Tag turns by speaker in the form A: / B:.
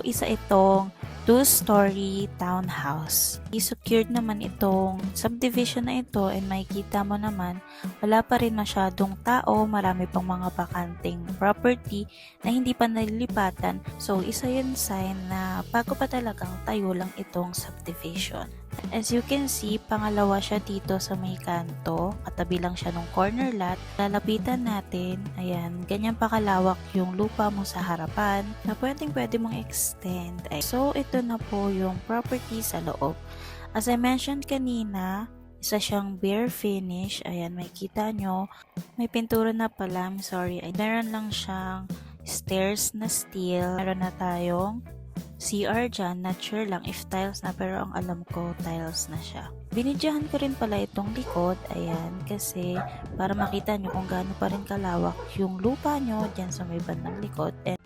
A: Isa itong two-story townhouse. I-secured naman itong subdivision na ito and makikita mo naman wala pa rin masyadong tao, marami pang mga bakanting property na hindi pa nalilipatan. So isa yun sign na bago pa talagang tayo lang itong subdivision. As you can see, pangalawa siya dito sa may kanto, katabi lang siya ng corner lot. Lalapitan natin, ayan, ganyan pa kalawak yung lupa mo sa harapan na pwede mong extend. So ito na po yung property sa loob. As I mentioned kanina, isa siyang bare finish. Ayan, makikita nyo. May pintura na pala. I'm sorry. Meron lang siyang stairs na steel. Meron na tayong CR dyan. Not sure lang if tiles na, pero ang alam ko tiles na siya. Binidyahan ko rin pala itong likod. Ayan, kasi para makita nyo kung gaano pa rin kalawak yung lupa nyo dyan sa may bandang likod. And